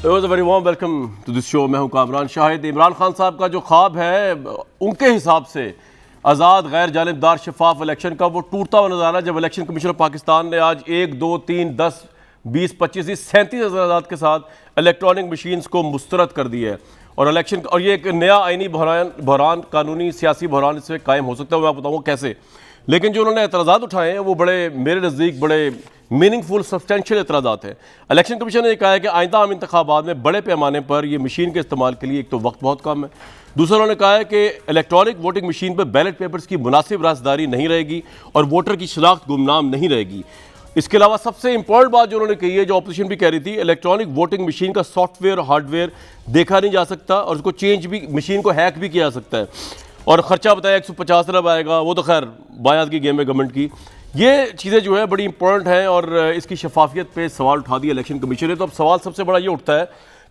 Very warm welcome to this show. मैं हूं कामरान शाहिद। इमरान खान साहब का जो ख्वाब है उनके हिसाब से आज़ाद गैर जानिबदार शफाफ इलेक्शन का, वो टूटता हुआ नज़ारा जब इलेक्शन कमीशन ऑफ पाकिस्तान ने आज 1, 2, 3, 10, 20, 25, 37 अज़ादात के साथ इलेक्ट्रॉनिक मशीन्स को मुस्तरद कर दिया है। और इलेक्शन और ये एक नया आइनी बहरान कानूनी सियासी बहरान इससे कायम हो सकता है। मैं आपको बताऊँगा कैसे। लेकिन जो उन्होंने एतराज़ात उठाए हैं वो बड़े, मेरे नज़दीक बड़े मीनिंगफुल सब्सटेंशियल एतराज़ात हैं। इलेक्शन कमीशन ने कहा है कि आइंदा आम इंतखाबात में बड़े पैमाने पर ये मशीन के इस्तेमाल के लिए एक तो वक्त बहुत कम है, दूसरा उन्होंने कहा है कि इलेक्ट्रॉनिक वोटिंग मशीन पर बैलेट पेपर्स की मुनासिब रासदारी नहीं रहेगी और वोटर की शनाख्त गुमनाम नहीं रहेगी। इसके अलावा सबसे इंपॉर्टेंट बात जो उन्होंने कही है, जो अपोजिशन भी कह रही थी, इलेक्ट्रॉनिक वोटिंग मशीन का सॉफ्टवेयर और हार्डवेयर देखा नहीं जा सकता और उसको चेंज भी, मशीन को हैक भी किया जा सकता है। और ख़र्चा बताया 150 अरब आएगा, वो तो खैर बायात की गेम है गवर्नमेंट की। ये चीज़ें जो है बड़ी इंपॉर्टेंट हैं और इसकी शफाफियत पे सवाल उठा दिया इलेक्शन कमीशन ने। तो अब सवाल सबसे बड़ा ये उठता है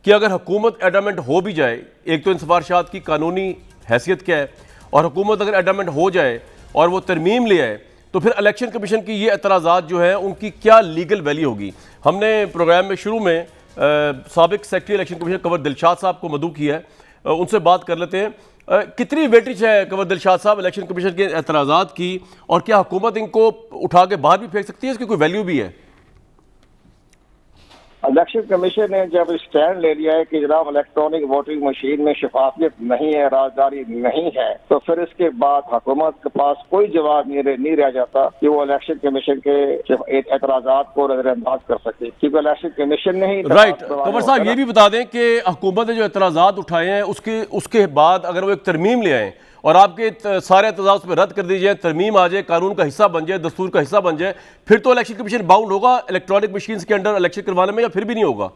कि अगर हुकूमत एडामेंट हो भी जाए, एक तो इन सिफारिशात की कानूनी हैसियत क्या है, और हुकूमत अगर एडामेंट हो जाए और वो तरमीम ले आए तो फिर इलेक्शन कमीशन की ये एतराज़ात जो है उनकी क्या लीगल वैल्यू होगी। हमने प्रोग्राम में शुरू में साबिक secretary election commission Kanwar Dilshad साहब को मदऊ किया है, उनसे बात कर लेते हैं। कितनी वेटेज है कंवर दिलशाद साहब इलेक्शन कमीशन के एतराज़ात की, और क्या हुकूमत इनको उठा के बाहर भी फेंक सकती है, इसकी कोई वैल्यू भी है? इलेक्शन कमीशन ने जब स्टैंड ले लिया है कि जनाब इलेक्ट्रॉनिक वोटिंग मशीन में शफाफियत नहीं है, राजदारी नहीं है, तो फिर इसके बाद हुकूमत के पास कोई जवाब नहीं रह जाता कि वो इलेक्शन कमीशन के एतराज़ात को नजरअंदाज कर सके, क्योंकि इलेक्शन कमीशन ने ही राइट। कंवर साहब ये भी बता दें कि हुकूमत ने जो एतराज़ात उठाए हैं उसके बाद अगर वो एक तरमीम ले आए और आपके सारे एतराज़ात पर रद्द कर दी जाए, तरमीम आ जाए, कानून का हिस्सा बन जाए, दस्तूर का हिस्सा बन जाए, फिर तो इलेक्शन कमीशन बाउंड होगा इलेक्ट्रॉनिक मशीन के अंडर इलेक्शन करवाने में, या फिर भी नहीं होगा?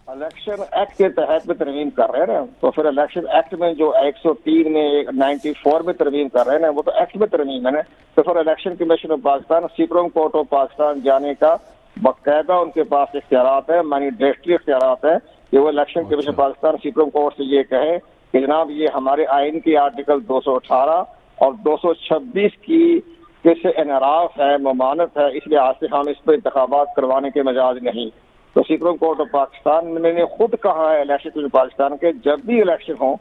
इलेक्शन एक्ट के तहत में तरमीम कर रहे हैं ना, तो फिर इलेक्शन एक्ट में जो 103 में 94 में तरमीम कर रहे हैं ना, वो तो एक्ट में तरमीम है ना। तो फिर election commission of Pakistan supreme court of Pakistan जाने का बाकायदा उनके पास इख्तियारात है, मैनिडेटरी इख्तियारात है कि वो election commission Pakistan supreme court से ये कहे कि जनाब ये हमारे आइन की आर्टिकल 218 और 226 की से इनराफ है, ममानत है, इस लिहाज से हम इस पर इंतखाबात करवाने के मजाज नहीं। तो सुप्रीम कोर्ट ऑफ पाकिस्तान ने खुद कहा है इलेक्शन कमीशन पाकिस्तान के जब भी इलेक्शन हो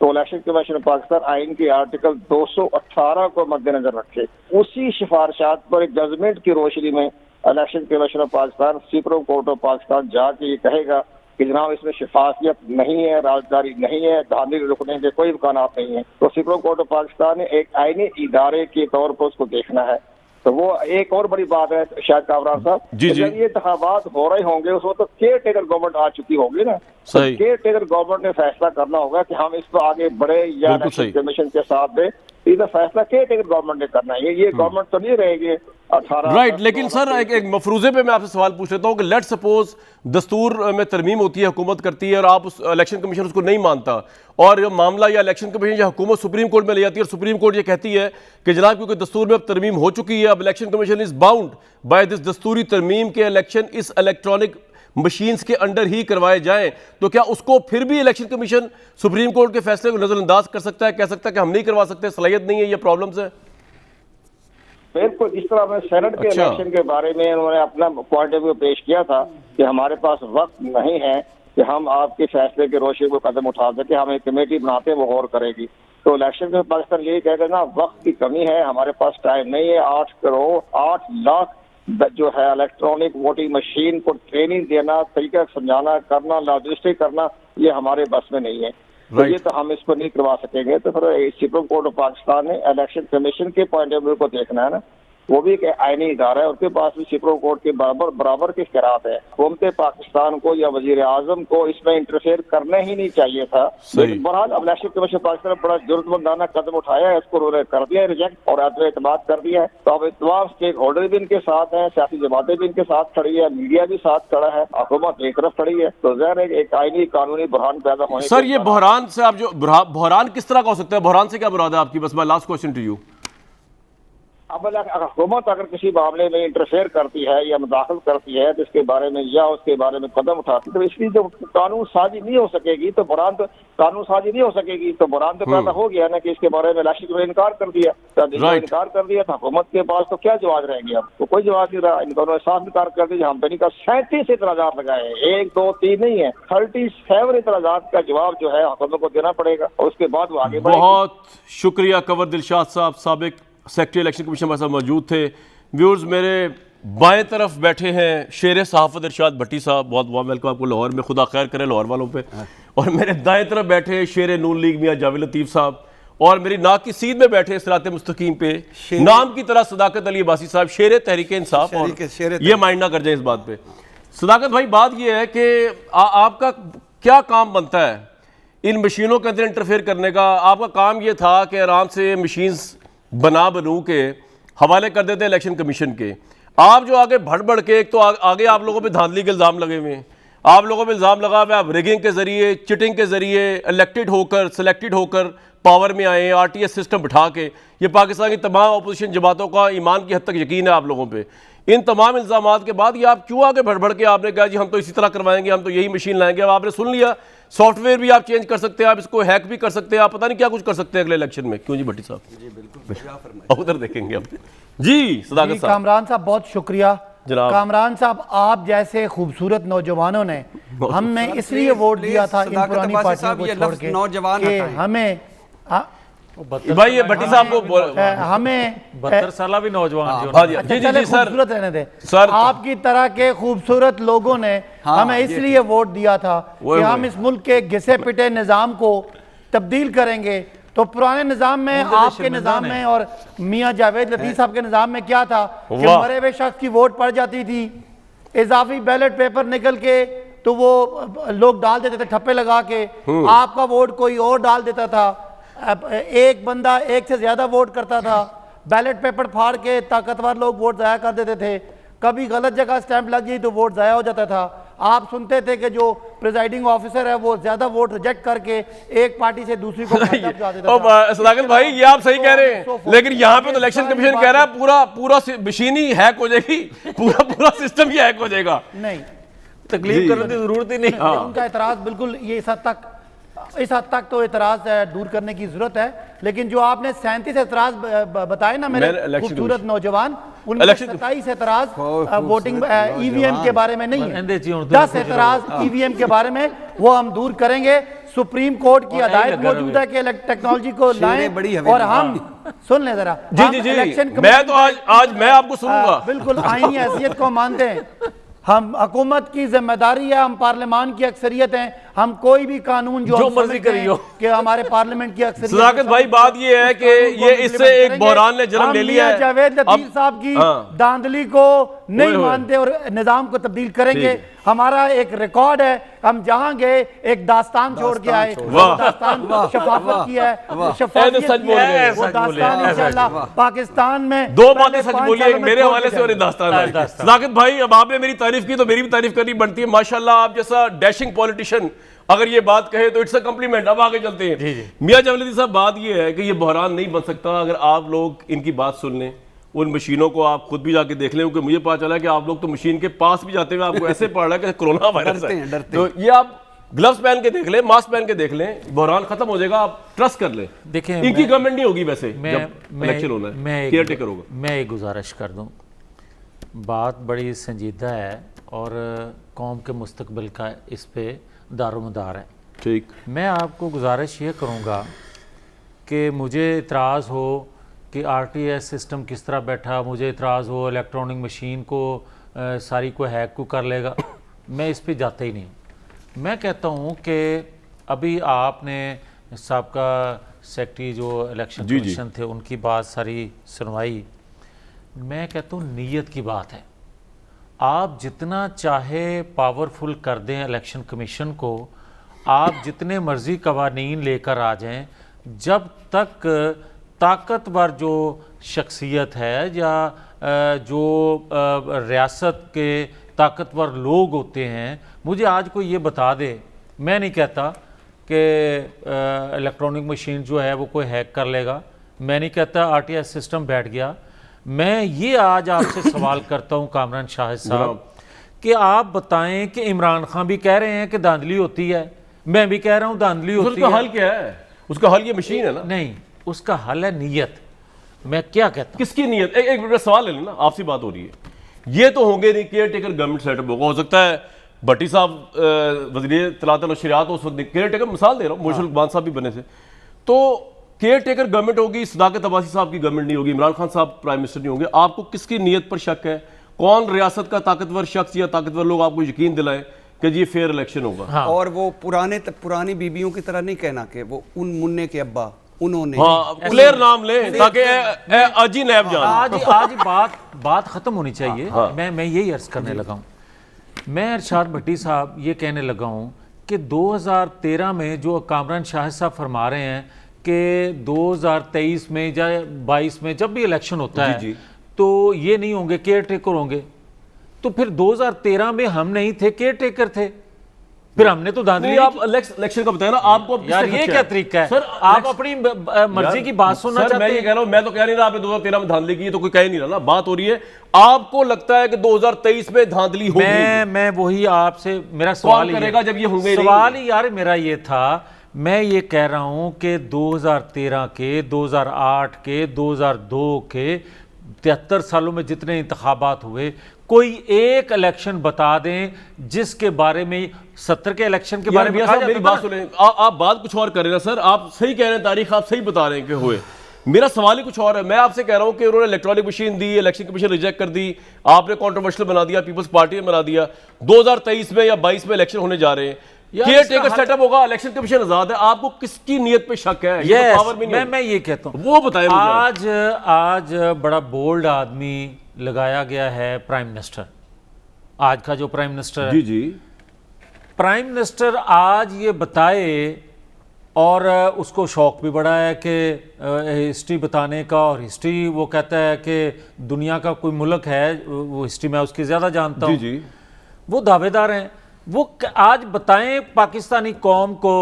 तो इलेक्शन कमीशन पाकिस्तान आइन की आर्टिकल 218 को मद्देनजर रखे। उसी सिफारिशात पर एक जजमेंट की रोशनी में election commission of Pakistan supreme court of Pakistan जाके ये कहेगा कि जनाब इसमें शफाफियत नहीं है, राजदारी नहीं है, धांधली रुकने के कोई इम्कान नहीं है, तो सुप्रीम कोर्ट ऑफ पाकिस्तान ने एक आईनी इदारे के तौर पर उसको देखना है। तो वो एक और बड़ी बात है शायद कामरान साहब, जब ये इंतखाबात हो रहे होंगे उस वक्त तो केयर टेकर गवर्नमेंट आ चुकी होगी ना, तो केयर टेकर गवर्नमेंट ने फैसला करना होगा कि हम इसको आगे बढ़े या इलेक्शन कमीशन के साथ दे। इधर फैसला केयर टेकर गवर्नमेंट ने करना है, ये गवर्नमेंट तो नहीं रहेगी 18। राइट। लेकिन सर एक मफरूजे पे मैं आपसे सवाल पूछ लेता हूँ कि लेट सपोज दस्तूर में तरमीम होती है, हुकूमत करती है और आप उस इलेक्शन कमीशन उसको नहीं मानता, और मामला या इलेक्शन कमीशन या हुकूमत सुप्रीम कोर्ट में ले जाती है और सुप्रीम कोर्ट ये कहती है कि जनाब क्योंकि दस्तूर में अब तरमीम हो चुकी है, अब election commission is bound by this दस्तूरी तरमीम के इलेक्शन इस इलेक्ट्रॉनिक मशीन्स के अंडर ही करवाए जाएं, तो क्या उसको फिर भी इलेक्शन कमीशन सुप्रीम कोर्ट के फैसले को नजरअंदाज कर सकता है, कह सकता है कि हम नहीं करवा सकते, सलाहियत नहीं है, ये प्रॉब्लम्स है? बिल्कुल। जिस तरह मैं सेनेट के इलेक्शन के बारे में उन्होंने अपना पॉइंट ऑफ व्यू पेश किया था कि हमारे पास वक्त नहीं है कि हम आपके फैसले के रोशनी को कदम उठा सके, हम एक कमेटी बनाते हैं वो गौर करेगी। तो इलेक्शन में पाकिस्तान यही कहेगा ना वक्त की कमी है, हमारे पास टाइम नहीं है। 8 लाख जो है इलेक्ट्रॉनिक वोटिंग मशीन को ट्रेनिंग देना, तरीका समझाना, करना, लॉजिस्टिक करना, ये हमारे बस में नहीं है। तो ये तो हम इसको नहीं करवा सकेंगे। तो फिर सुप्रीम कोर्ट ऑफ पाकिस्तान ने इलेक्शन कमीशन के पॉइंट ऑफ व्यू को देखना है ना, वो भी एक आईनी इदारा है, उसके पास भी सुप्रीम कोर्ट के बराबर के इख्तियारात है। हुकूमत पाकिस्तान को या वजीर आजम को इसमें इंटरफेयर करना ही नहीं चाहिए था। लेकिन बहरहाल अब इलेक्शन कमीशन पाकिस्तान ने बड़ा जरूरतमंदाना कदम उठाया है, इसको उन्होंने कर दिया रिजेक्ट और एतमाद कर दिया है। तो अब तमाम स्टेक होल्डर भी इनके साथ हैं, सियासी जमातें भी इनके साथ खड़ी है, मीडिया भी साथ खड़ा है, हुकूमत एक तरफ खड़ी है। तो ज़ाहिर है एक आईनी कानूनी बहरान पैदा होने। सर ये बहरान से आप जो बहरान किस तरह का हो सकता है, बहरान से क्या मुराद है आपकी? बस my last question to you. अब अगर हुकूमत अगर किसी मामले में इंटरफेयर करती है या मुदाखलत करती है तो इसके बारे में या उसके बारे में कदम उठाती है, तो इसकी जो कानून साजी नहीं हो सकेगी तो बुरान तो कानून साजी नहीं हो सकेगी तो बुरान तो पैदा हो गया ना कि इसके बारे में इलेक्शन को इनकार कर दिया, इनकार कर दिया था हुकूमत के पास, तो क्या जवाब रहेंगे? अब तो कोई जवाब नहीं रहा। इन दोनों साफ इनकार कर दिया। हम पे 37 इतराजात लगाए, 1 2 3 नहीं है, 37 इतराजात का जवाब जो है हुकूमत को देना पड़ेगा और उसके बाद वो आगे बढ़ेगी। बहुत शुक्रिया कंवर दिलशाद साहब, साबिक सेक्रेटरी इलेक्शन कमीशन में मौजूद थे। व्यूअर्स, मेरे बाएं तरफ बैठे हैं शेर सहाफ़त इरशाद भट्टी साहब, बहुत बहुत वेलकम आपको लाहौर में, खुदा खैर करे लाहौर वालों पे। और मेरे दाएं तरफ बैठे हैं शेर नून लीग मियां जावेद लतीफ़ साहब, और मेरी नाक की सीध में बैठे सिरात मुस्तकीम पे नाम की तरह सदाकत अली अब्बासी साहब, शेर तहरीक इंसाफ। और ये माइंड ना कर जाए इस बात पे। सदाकत भाई, बात ये है कि आपका क्या काम बनता है इन मशीनों के अंदर इंटरफेयर करने का? आपका काम ये था कि आराम से मशीन्स बनू के हवाले कर देते इलेक्शन कमीशन के। आप जो आगे बढ़ के, एक तो आगे आप लोगों पे धांधली के इल्ज़ाम लगे हुए हैं, आप लोगों पे इल्ज़ाम लगा हुआ है आप रिगिंग के जरिए, चिटिंग के जरिए इलेक्टेड होकर, सेलेक्टेड होकर पावर में आए, आरटीएस सिस्टम बिठा के। ये पाकिस्तान की तमाम अपोजिशन जमातों का ईमान की हद तक यकीन है आप लोगों पे। इन तमाम इल्ज़ामात के बाद ये आप क्यों आगे बढ़ के आपने कहा जी हम तो इसी तरह करवाएंगे, हम तो यही मशीन लाएंगे? अब आपने सुन लिया, सॉफ्टवेयर भी आप चेंज कर सकते हैं, आप इसको हैक भी कर सकते हैं, आप पता नहीं क्या कुछ कर सकते हैं अगले इलेक्शन में। क्यों जी भट्टी साहब? जी बिल्कुल, उधर देखेंगे हम। जी सदाकत साहब। कामरान साहब बहुत शुक्रिया जनाब। कामरान साहब, आप जैसे खूबसूरत नौजवानों ने हमें इसलिए वोट दिया था इन पुरानी पार्टियों को छोड़ के कि हमें भाई ये भट्टी साहब को हमें 72 साल भी नौजवान जी जी सर, खूबसूरत रहने दे सर, आपकी तरह के खूबसूरत लोगों ने हमें इसलिए वोट दिया था कि हम इस मुल्क के घिसे पिटे निजाम को तब्दील करेंगे। तो पुराने निजाम में, आपके निजाम में और मियां जावेद लतीफ साहब के निजाम में क्या था कि मरे हुए शख्स की वोट पड़ जाती थी, इजाफी बैलेट पेपर निकल के तो वो लोग डाल देते थे ठप्पे लगा के, आपका वोट कोई और डाल देता था, एक बंदा एक से ज्यादा वोट करता था, बैलेट पेपर फाड़ के ताकतवर लोग वोट जाया कर देते थे, कभी गलत जगह स्टैंप लग गई तो वोट जाया हो जाता था। आप सुनते थे कि जो प्रिजाइडिंग ऑफिसर है वो ज्यादा वोट रिजेक्ट करके एक पार्टी से दूसरी को जा देता था। सदाकत भाई ये आप सही कह रहे हैं, लेकिन यहाँ पे तो इलेक्शन कमीशन कह रहा है पूरा मशीन ही हैक हो जाएगी, पूरा सिस्टम ही हैक हो जाएगा। नहीं, तकलीफ करने की जरूरत ही नहीं। उनका एतराज बिल्कुल ये इस हद तक तो एतराज दूर करने की जरूरत है, लेकिन जो आपने 37 एतराज बताए ना मेरे खूबसूरत नौजवान, उनमें 27 एतराज वोटिंग ईवीएम के बारे में नहीं है, 10 एतराज ईवीएम के बारे में, वो हम दूर करेंगे। सुप्रीम कोर्ट की हदायत मौजूद है कि टेक्नोलॉजी को लाएं और हम सुन लें जरा। जी मैं तो आज मैं आपको सुनूंगा। बिल्कुल आईनी हैसियत को मानते हैं, हम हुकूमत की जिम्मेदारी है, हम पार्लियामान की अक्सरियत हैं, हम कोई भी कानून जो मर्जी करियो कि हमारे पार्लियामेंट की अक्सरियत। सदाकत भाई बात ये है कि ये इससे एक बहरान ने जन्म ले लिया है। जावेद लतीफ साहब की धांधली को नहीं मानते और निजाम को तब्दील करेंगे। हमारा एक रिकॉर्ड है, हम जहां गए एक दास्तान छोड़ के आए, दास्तान शफाफत की है, वो दास्तान इंशाल्लाह पाकिस्तान में। दो बातें सच बोली, मेरे हवाले से और दास्तान। सदाकत भाई अब आपने मेरी तारीफ की तो मेरी भी तारीफ करनी बनती है। माशाल्लाह आप जैसा डैशिंग पॉलिटिशियन अगर ये बात कहे तो इट्स अ कॉम्प्लीमेंट। अब आगे चलते हैं मियां जावेद साहब, बात ये है कि ये बहरान नहीं बन सकता अगर आप लोग इनकी बात सुन लें, उन मशीनों को आप खुद भी जाके देख लें, क्योंकि मुझे पता चला कि आप लोग तो मशीन के पास भी जाते हुए आपको ऐसे पड़ रहा है कि कोरोना वायरस है। तो ये आप ग्लव्स पहन के देख लें, मास्क पहन के देख लें, बहरान खत्म हो जाएगा, आप ट्रस्ट कर लें। देखिए इनकी गवर्नमेंट नहीं होगी वैसे जब इलेक्शन होना है, केयर टेकर होगा। मैं एक गुजारिश कर दूं, बात बड़ी संजीदा है और कौम के मुस्तकबिल का इस पे दारोमदार है। ठीक, मैं आपको गुजारिश ये करूँगा कि मुझे इतराज़ हो कि आरटीएस सिस्टम किस तरह बैठा, मुझे इतराज़ हो इलेक्ट्रॉनिक मशीन को सारी को हैक को कर लेगा, मैं इस पे जाता ही नहीं। मैं कहता हूँ कि अभी आपने साबका सेक्रेटरी जो इलेक्शन कमीशन थे उनकी बात सारी सुनवाई। मैं कहता हूँ नीयत की बात है, आप जितना चाहे पावरफुल कर दें इलेक्शन कमीशन को, आप जितने मर्जी कवानीन लेकर आ जाएं, जब तक ताकतवर जो शख्सियत है या जो रियासत के ताकतवर लोग होते हैं, मुझे आज कोई ये बता दे, मैं नहीं कहता कि इलेक्ट्रॉनिक मशीन जो है वो कोई हैक कर लेगा, मैं नहीं कहता आरटीएस सिस्टम बैठ गया, मैं ये आज आपसे सवाल करता हूँ कामरान शाहिद साहब कि आप बताएं कि इमरान खान भी कह रहे हैं कि धांधली होती है, मैं भी कह रहा हूँ धांधली होती उसका है। हल क्या है? उसका हल ये मशीन है ना? नहीं, उसका हल है नीयत। मैं क्या कहता हूँ, किसकी नीयत? एक मिनट सवाल ले लेना, आपसी बात हो रही है। ये तो होंगे नहीं, केयर टेकर गवर्नमेंट सेटअप होगा। हो सकता है भट्टी साहब वज़ीर इत्तलात और शरियात उस वक्त केयर टेकर, मिसाल दे रहा हूँ, मुर्शिद उस्मान साहब भी बने थे, तो केयर टेकर गवर्नमेंट होगी, सदाकत अब्बासी साहब की गवर्नमेंट नहीं होगी, इमरान खान साहब प्राइम मिनिस्टर नहीं होंगे। आपको किसकी नीयत पर शक है? कौन रियासत का ताकतवर शख्स या ताकतवर लोग आपको यकीन दिलाएं कि जी फेयर इलेक्शन होगा? हाँ। और वो पुरानी बीबियों की तरह नहीं कहना कि वो उन मुन्ने के अब्बा उन्होंने। हाँ, क्लियर नाम ले ताकि अजी नैब जान। आज बात खत्म होनी चाहिए। हाँ। मैं यही अर्ज करने लगा हूँ। मैं अरशाद भट्टी साहब ये कहने लगा हूँ कि 2013 में जो कामरान शाहिद साहब फरमा रहे हैं कि 2023 में या 22 में जब भी इलेक्शन होता है जी। तो ये नहीं होंगे, केयर टेकर होंगे। तो फिर 2013 में हम नहीं थे, केयर टेकर थे, फिर हमने तो धांधली नहीं, आप इलेक्शन का बताया ना आपको। यार ये क्या तरीका है? सर आप अपनी मर्जी की बात सुनना सर, चाहते मैं ये हैं? कह रहा हूं, मैं तो कह नहीं रहा आपने 2013 में धांधली की, तो कोई कह नहीं रहा ना। बात हो रही है आपको लगता है कि 2023 में धांधली होगी। मैं वही आपसे मेरा सवाल ही करेगा जब ये होंगे ही सवाल नहीं? ही यार मेरा ये था, मैं ये कह रहा हूं कि 2013 के, 2008 के, 2002 के 73 सालों में जितने इंतखाबात हुए, कोई एक इलेक्शन बता दें जिसके बारे में 70 के इलेक्शन के बारे में यार, कहा मेरी जाता बात था ना? सुने, आप बात कुछ और कर रहे हैं सर। आप सही कह रहे हैं, तारीख आप सही बता रहे हैं कि हुए। मेरा सवाल ही कुछ और है। मैं आपसे कह रहा हूं कि उन्होंने इलेक्ट्रॉनिक मशीन दी, इलेक्शन कमीशन रिजेक्ट कर दी, आपने कंट्रोवर्शियल बना दिया, पीपल्स पार्टी ने बना दिया। 2023 में या 22 में इलेक्शन होने जा रहे हैं, यार, केयर इसका टेकर हल- सेटअप होगा, इलेक्शन कमीशन आजाद है। आपको किसकी नीयत पे शक है? ये तो पावर में नहीं मैं ये कहता हूं, वो बताएं मुझे। आज बड़ा बोल्ड आदमी लगाया गया है प्राइम मिनिस्टर, आज का जो प्राइम मिनिस्टर है। जी। प्राइम मिनिस्टर आज ये बताए, और उसको शौक भी बड़ा है कि हिस्ट्री बताने का, और हिस्ट्री वो कहता है कि दुनिया का कोई मुल्क है, वो हिस्ट्री मैं उसकी ज़्यादा जानता हूँ। जी। वो दावेदार हैं, वो आज बताएं पाकिस्तानी कौम को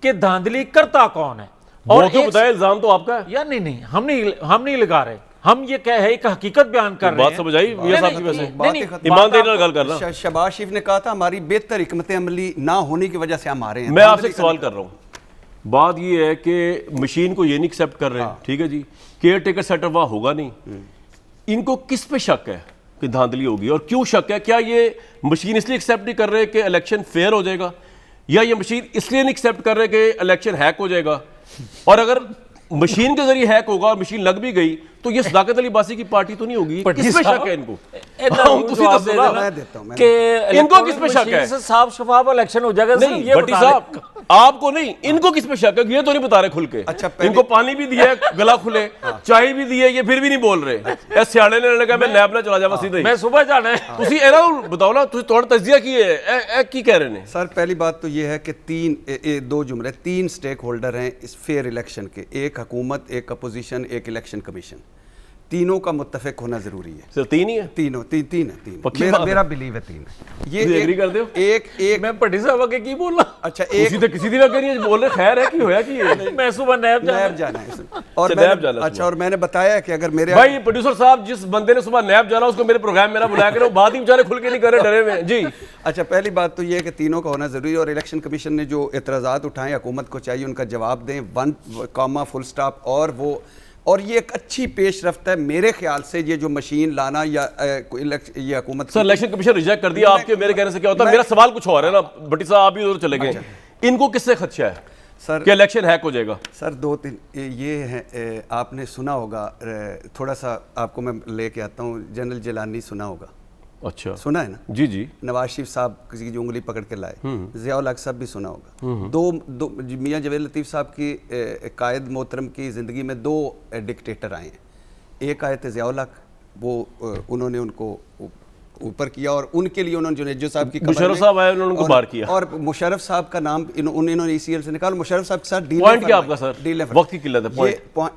कि धांधली करता कौन है। और तो बताए, इल्जाम तो आपका है। यार नहीं, हम नहीं लगा रहे, हम ये कह है एक हकीकत बयान कर रहे हैं। बात समझ आई मियां साहब की? वैसे ईमानदारी ਨਾਲ ਗੱਲ करना। शहबाज शरीफ ने कहा था हमारी बेहतर हिकमत अमली ना होने की वजह से हम आ रहे हैं। मैं आपसे एक सवाल कर रहा हूँ। बात ये है कि मशीन को ये नहीं एक्सेप्ट कर रहे हैं, ठीक है जी, केयर टेकर सेटअप वहाँ होगा नहीं। इनको किस पे शक है कि धांधली होगी, और क्यों शक है? क्या ये मशीन इसलिए एक्सेप्ट नहीं कर रहे कि इलेक्शन फेयर हो जाएगा, या ये मशीन इसलिए नहीं एक्सेप्ट कर रहे कि इलेक्शन हैक हो जाएगा? और अगर मशीन के जरिए हैक होगा और मशीन लग भी गई तो ये सदाकत अली बासी की पार्टी तो नहीं होगी। किस पे शक है इनको? इनको किस पे शक है? साफ शफाफ इलेक्शन हो जाएगा। नहीं भट्टी साहब, आपको नहीं, इनको किस पे शक है? ये तो नहीं बता रहे खुल के। अच्छा, इनको पानी भी दिया है गला खुले, चाय भी दी है, ये फिर भी नहीं बोल रहे। ए सियाने ने लगा मैं नैब ना चला जावा सीधे। मैं सुबह जाना है। ਤੁਸੀਂ ਇਹਨਾਂ ਨੂੰ बताओ ना, ਤੁਸੀਂ थोड़ा तजिया की है ए की कह रहे हैं? सर पहली बात तो ये है कि दो जुमले, 3 स्टेक होल्डर हैं इस फेयर इलेक्शन के, एक हुकूमत, एक अपोजिशन, एक इलेक्शन कमीशन। तीनों का मुत्तफिक होना जरूरी है। सिर्फ 3 ही है? तीन है। पक्की बात है? मेरा बिलीव है 3 है। ये एग्री करते हो? एक मैं भट्टी साहब के की बोलना। अच्छा, किसी तो किसी दिन करिए बोल रहे खैर है कि होया कि ये मैं सुबह नैब नैब जाना है और अच्छा, नैब जाना अच्छा, और मैंने बताया कि अगर मेरे भाई प्रोड्यूसर साहब, जिस बंदे ने सुबह नैब जाना उसको मेरे प्रोग्राम मेरा बुलाया करो, बात ही बेचारे खुल के नहीं कर रहे, डरे हुए जी। अच्छा, पहली बात तो ये है कि तीनों का होना ज़रूरी है, और इलेक्शन कमीशन ने जो एतराज़ात उठाए हुकूमत को चाहिए उनका जवाब दें, 1 कॉमा फुल स्टॉप। और ये एक अच्छी पेशरफ्त है मेरे ख्याल से, ये जो मशीन लाना या ये हुकूमत। सर इलेक्शन कमीशन रिजेक्ट कर दिया, आपके मेरे कहने से क्या होता है? मेरा सवाल कुछ और है ना भट्टी साहब, आप भी उधर चले गए। इनको किससे खदशा है सर कि इलेक्शन हैक हो जाएगा? सर 2-3 ये है, आपने सुना होगा, थोड़ा सा आपको मैं लेके आता हूँ, जनरल जिलानी सुना होगा। अच्छा, सुना है ना? जी। नवाज शरीफ साहब किसी की उंगली पकड़ के लाए, ज़ियाउल हक साहब भी सुना होगा। दो मियां जवेद लतीफ़ साहब की कायद मोहतरम की ज़िंदगी में 2 डिक्टेटर आए हैं। एक आए थे ज़ियाउल हक, वो उन्होंने उनको ऊपर किया, और उनके लिए उन्होंने जुनेजो साहब की मुशर्रफ साहब आए, उन्होंने उनको बाहर किया, और मुशर्रफ साहब का नाम इन्होंने ECL से निकाला। मुशर्रफ साहब के साथ डील पॉइंट क्या आपका सर? वक्त की किल्लत है।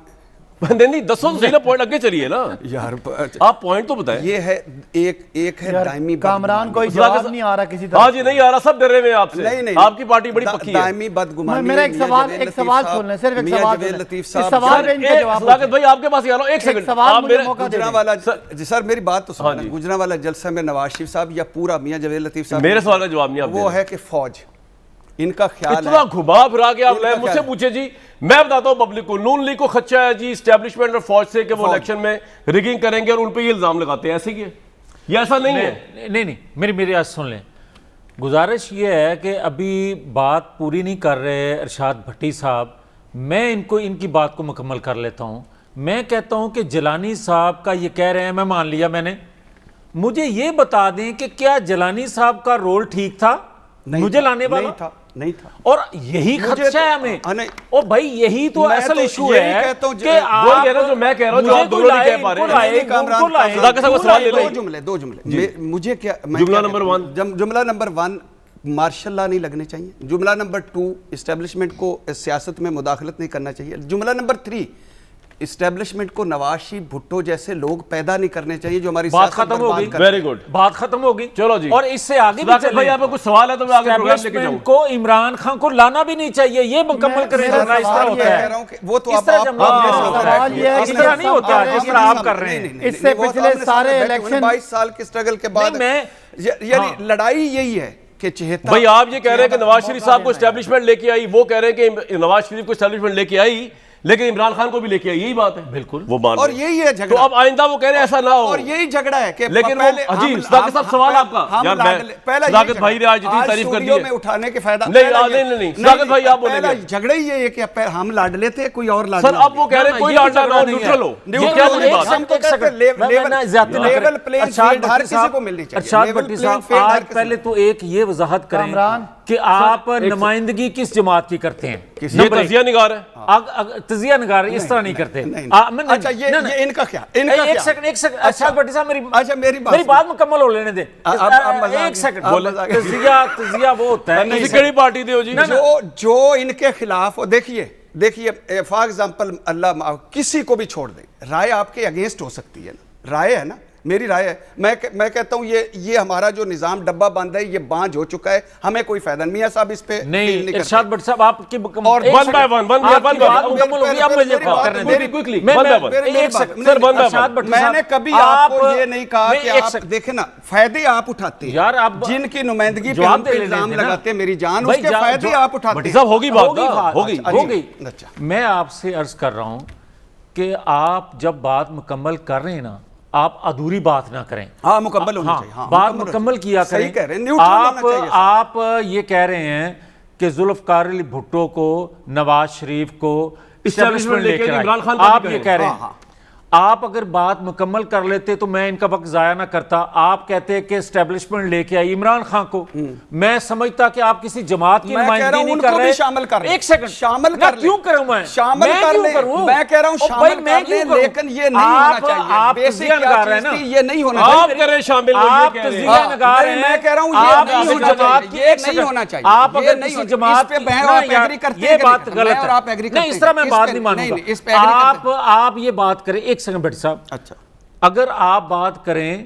नहीं, 10 तो सही ना, पॉइंट आगे चलिए ना यार आप, पॉइंट तो बताएं। ये है एक है दायमी कामरान कोई बदगुमानी। जवाब नहीं आ रहा किसी तरह। हाँ जी, नहीं आ रहा, सब डर रहे हैं आपसे। नहीं आपकी पार्टी बड़ी पक्की है। दायमी बदगुमानी। मेरा एक सवाल सुन लें, सिर्फ एक सवाल सुन लें। लतीफ इस साहब, सवाल पे इनके जवाब सदाकत भाई आपके पास ही आ रहा हूं, एक सेकंड। सवाल आप मुझे मेरे मौका दे दें। गुजरावाला जी सर, मेरी बात तो हाँ सुनो। जी। गुजरावाला जलसा में नवाज शरीफ साहब या पूरा मियां जवेद लतीफ साहब, मेरे सवाल का जवाब नहीं आप दे वो रहे। है कि फौज इनका ख्याल इतना है। घुमा फिरा के आप इनका लाए, मुझसे क्या है? पूछे जी। मैं बताता हूं पब्लिक को, नून लीग को खदशा है जी स्टैब्लिशमेंट और फौज से कि वो इलेक्शन में रिगिंग करेंगे और उन पे ये इल्जाम लगाते हैं। ऐसे ही है ये, ऐसा नहीं है। नहीं, मेरी आज सुन लें। गुजारिश ये है कि अभी बात पूरी नहीं कर रहे इरशाद भट्टी साहब, मैं इनकी बात को मुकम्मल कर लेता हूँ। मैं कहता हूँ कि जिलानी साहब का ये कह रहे हैं, मैं मान लिया मैंने, मुझे ये बता दें कि क्या जिलानी साहब का रोल ठीक था मुझे लाने वाला? नहीं था। और यही खदशा है हमें। और भाई यही तो असल इशू है कि आप, वही कह रहा हूं जो मैं कह रहा हूं, जो आप दोनों नहीं कह पा रहे हैं। सदाकत साहब का सवाल ले लो। दो जुमले मुझे क्या, जुमला नंबर 1, जुमला नंबर 1 मार्शल लॉ नहीं लगने चाहिए। जुमला नंबर 2 इस्टेब्लिशमेंट को सियासत में मुदाखलत नहीं करना चाहिए। जुमला नंबर 3 इस्टेब्लिशमेंट को नवाज शरीफ भुट्टो जैसे लोग पैदा नहीं करने चाहिए जो हमारी बात खत्म हो गई। वेरी गुड, बात खत्म हो गई। चलो जी, और इससे आगे भी चलें। भाई आपका कुछ सवाल है तो मैं आगे प्रोग्राम लेके जाऊं। को इमरान खान को लाना भी नहीं चाहिए, ये मुकम्मल करें। मेरा इस तरह सवाल होता ये है, वो तो इस तरह जब सवाल ये है इस कि तरह नहीं होता जिस तरह आप कर रहे हैं। इससे पिछले सारे इलेक्शन 22 साल के स्ट्रगल के बाद यानी लड़ाई यही है कि चहेता। भाई आप ये कह रहे हैं कि नवाज शरीफ साहब को एस्टैब्लिशमेंट लेके आई, वो कह रहे हैं कि नवाज शरीफ को एस्टैब्लिशमेंट लेके आई लेकिन इमरान खान को भी लेके आई, यही बात है। बिल्कुल, वो मान और रहे। यही है झगड़ा। तो अब आइंदा वो कह रहे हैं ऐसा ना हो, और यही झगड़ा है कि लेकिन वो अजीब सदाकत साहब सवाल आपका यार, मैं सदाकत भाई ने आज इतनी तारीफ कर दी है में उठाने के फायदा नहीं सदाकत भाई आप बोलेंगे। झगड़ा ही ये है कि हम लाड लेते हैं, कोई और लाड सर अब वो कह रहे हैं कोई लाडला ना हो, न्यूट्रल हो। ये क्या बड़ी बात है? लेवल प्लेइंग फील्ड हर किसी को मिलनी चाहिए। अरशद भट्टी साहब, आज पहले तो एक ये वजाहत करें कि आप नुमाइंदगी किस जमात की करते हैं? ये तजिया निगार है, तजिया निगार इस तरह नहीं करते। अच्छा ये इनका क्या, एक सेकंड अरशद भट्टी साहब मेरी बात मुकम्मल हो लेने दे। एक सेकंड, तजिया वो होता है, किसी पार्टी दे हो जी जो इनके खिलाफ। देखिए फॉर एग्जाम्पल, अल्लाह किसी को भी छोड़ दे, राय आपके अगेंस्ट हो सकती है ना, राय है ना, मेरी राय है। मैं कहता हूं ये हमारा जो निजाम डब्बा बंद है, ये बांझ हो चुका है, हमें कोई फायदा नहीं। मियां साहब इस पे नहीं, इरशाद भट्टी साहब आपकी और वन बाय वन मैंने कभी आपको ये नहीं कहा कि आप देखें ना, फायदे आप उठाते हैं यार, आप जिनकी नुमाइंदगी पे हम इल्जाम लगाते हैं, मेरी जान, उसके फायदे आप उठाते हैं। होगी बात, होगी। मैं आपसे अर्ज कर रहा हूं कि आप जब बात मुकम्मल कर रहे हैं ना, आप अधूरी बात ना करें। हाँ, मुकम्मल होनी चाहिए। हाँ, बात मुकम्मल किया करें। सही कह रहे हैं, न्यूट्रल होना चाहिए। आप ये कह रहे हैं कि जुल्फकार अली भुट्टो को, नवाज शरीफ को एस्टैब्लिशमेंट लेकर इमरान खान, आप ये कह रहे हैं। आप अगर बात मुकम्मल कर लेते तो मैं इनका वक्त जाया ना करता। आप कहते हैं कि एस्टैब्लिशमेंट लेके आई इमरान खान को, मैं समझता कि आप किसी जमात की नुमाइंदगी नहीं कर रहे। शामिल कर एक सेकंड, शामिल कर क्यों करूं मैं? शामिल कर ले, मैं कह रहा हूं शामिल कर ले, लेकिन ये नहीं होना चाहिए। आप तजिया नगार हैं ना, ये नहीं होना आप चाहिए। करें शामिल, आप तजिया नगार हैं। मैं कह रहा हूं ये नहीं होना चाहिए। आप अगर किसी जमात पे आप एग्री करते हैं, ये बात गलत है। आप एग्री करते हैं, नहीं, इस तरह मैं बात नहीं मानूंगा। आप ये बात करें, एक सेकंड भट्टी साहब, अगर आप बात करें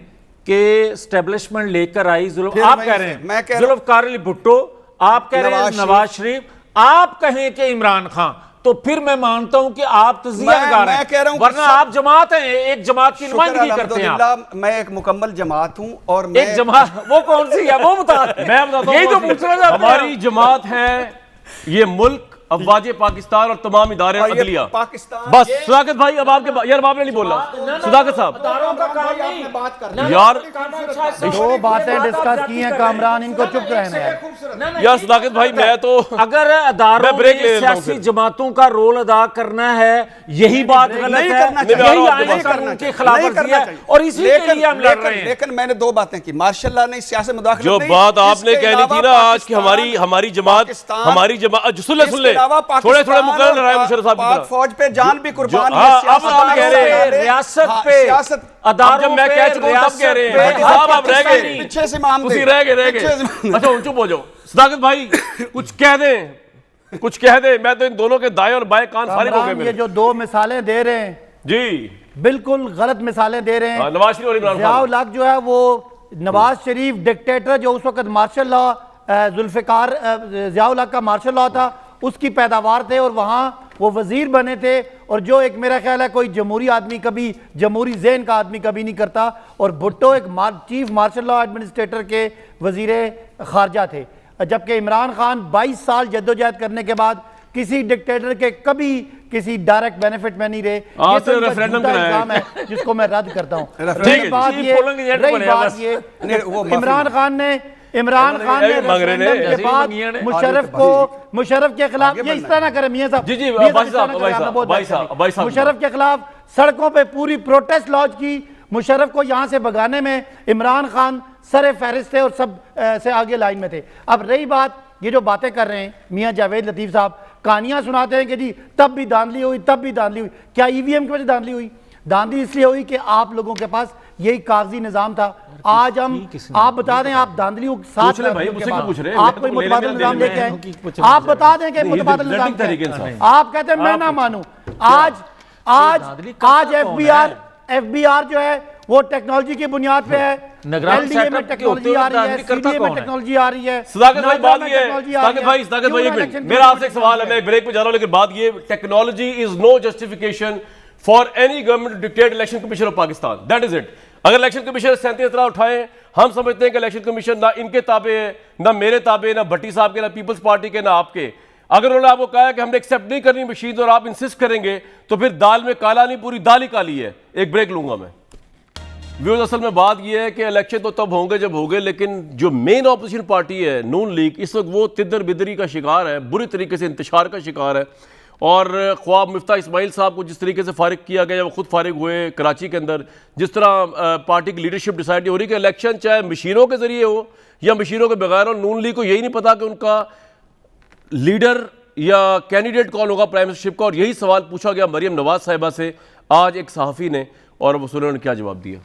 कि एस्टैब्लिशमेंट लेकर आई आप कह रहे हैं जुल्फकार अली भुट्टो, आप कह रहे हैं नवाज शरीफ, आप कहें कि इमरान खान, तो फिर मैं मानता हूं कि आप तजिया नगार हैं, वरना आप जमात हैं, एक जमात की नुमाइंदगी करते हैं आप। मैं एक मुकम्मल जमात हूं। और एक जमात वो कौन सी है वो बता, मैं बताता हूं, यही तो पूछना चाहता हूं। हमारी जमात है ये मुल्क, अफवाज पाकिस्तान और तमाम इदारे अदलिया पाकिस्तान। बस सदाकत भाई, अब आपके यार आपने नहीं बोला सदाकत साहब यार, दो बातें डिस्कस की हैं कामरान, इनको चुप रहना है यार सदाकत भाई। मैं तो अगर अदारों ब्रेक ले में लेता हूं सियासी जमातों का रोल अदा करना है, यही बात गलत है, यही आईने कानून की खिलाफवर्जी है, और इसी के लिए हम लड़ रहे हैं। लेकिन मैंने दो बातें की, मार्शल लॉ ने सियासत मुदाखलत जो बात आपने कहनी थी ना आज की, हमारी जमात सुन ले थोड़े मुकर्रर रहा है मुशर्रफ साहब की फौज पे जान भी कुर्बान है। अब आप कह रहे हैं रियासत पे, अदारों जब मैं कह चुका हूं तब कह रहे हैं साहब, आप रह गए पीछे से माम रह गए। अच्छा चुप हो जाओ सदाकत भाई, कुछ कह दें कुछ कह दे, मैं तो इन दोनों के दाएं और बाएं कान फारिग हो गए कामरान, ये मेरे। जो दो मिसालें दे रहे हैं जी बिल्कुल गलत मिसालें दे रहे हैं। नवाज शरीफ और इमरान ज़िया खान। उल हक जो है वो नवाज शरीफ डिक्टेटर जो उस वक्त मार्शल लॉ जुल्फ़िकार ज़िया उल हक का मार्शल लॉ था उसकी पैदावार थे और वहाँ वो वजीर बने थे। और जो एक मेरा ख्याल है कोई जमहूरी आदमी कभी जमहूरी ज़हन का आदमी कभी नहीं करता। और भुट्टो एक चीफ मार्शल लॉ एडमिनिस्ट्रेटर के वजीर खारजा थे, जबकि इमरान खान 22 साल जद्दोजहद करने के बाद किसी डिक्टेटर के कभी किसी डायरेक्ट बेनिफिट में नहीं रहे। ये तो इनका रेफरेंडम झूठा कराया इल्जाम है जिसको मैं रद्द करता हूँ। ठीक रही है, बात चीफ ये पोलिंग एजेंट रही बनेगा बात बस। ये नहीं, वो माफी इमरान खान ने मांग रहे ने। रेफरेंडम के बाद मुशर्रफ के खिलाफ ये इस तरह ना करें मियां साहब। जी, जी, मियां भाई इस तरह साहब, ना भाई करें, साहब, आपने बहुत भाई बात साहब, करी। भाई साहब। मुशर्रफ के खिलाफ सड़कों पे पूरी प्रोटेस्ट लॉन्च की। मुशर्रफ को यहां से भगाने में इमरान खान सरे फहरिस्त थे और सब से आगे लाइन में थे। अब रही बात ये जो बातें कर रहे हैं मियां जावेद लतीफ़ साहब, कहानियां सुनाते हैं कि जी तब भी धांधली हुई, तब भी धांधली हुई। क्या ईवीएम की वजह से धांधली हुई? धांधली इसलिए हुई कि आप लोगों के पास यही कागजी निजाम था। आज हम आप बता दें, आप धांधली साथ पूछ ले भाई, मुझसे क्यों पूछ रहे हैं? आप मैं कोई तो मुतबादिल लेने निजाम देने लेके में आए, आप बता दें कि मुतबादिल ये निजाम तरीके क्या है। इंसाफ। आप कहते हैं मैं ना मानूं। आज एफबीआर जो है वो टेक्नोलॉजी की बुनियाद पे है। निगरान LDA में सेटअप के टेक्नोलॉजी होते आ हुए रही है, दाखिल करता CDA में कौन है? टेक्नोलॉजी आ रही है, सदाकत भाई, बात में ये है, टेक्नोलॉजी आ रही सदाकत है। भाई, सदाकत भाई, क्यों एक ना मिनट, इलेक्शन मेरा आपसे एक कमीशन सवाल है, मैं एक ब्रेक पे जा रहा हूं, लेकिन बात ये, technology is no justification for any government to dictate election commission of Pakistan, that is it. अगर इलेक्शन कमीशन 37 इतरा उठाए, हम समझते हैं कि इलेक्शन कमीशन ना इनके ताबे है, ना मेरे ताबे, ना भट्टी साहब के, ना पीपल्स पार्टी के, ना आपके। अगर उन्होंने आपको कहा है कि हमने एक्सेप्ट नहीं करनी मशीन और आप इंसिस्ट करेंगे, तो फिर दाल में काला नहीं, पूरी दाल ही काली है। एक ब्रेक लूंगा मैं। व्यूअर्स, असल में बात यह है कि इलेक्शन तो तब होंगे जब होंगे, लेकिन जो मेन ऑपोजिशन पार्टी है नून लीग, इस वक्त वो तिद्दर बिदरी का शिकार है, बुरी तरीके से इंतशार का शिकार है। और ख्वाब मिफ्ता इस्माइल साहब को जिस तरीके से फारिग किया गया, वो खुद फारिग हुए कराची के अंदर, जिस तरह पार्टी की लीडरशिप डिसाइड हो रही है कि इलेक्शन चाहे मशीनों के जरिए हो या मशीनों के बगैर हो, नून लीग को यही नहीं पता कि उनका लीडर या कैंडिडेट कौन होगा प्राइम मिनिस्टरशिप का। और यही सवाल पूछा गया मरियम नवाज साहिबा से आज एक सहाफ़ी ने, और वो सुने उन्होंने क्या जवाब दिया।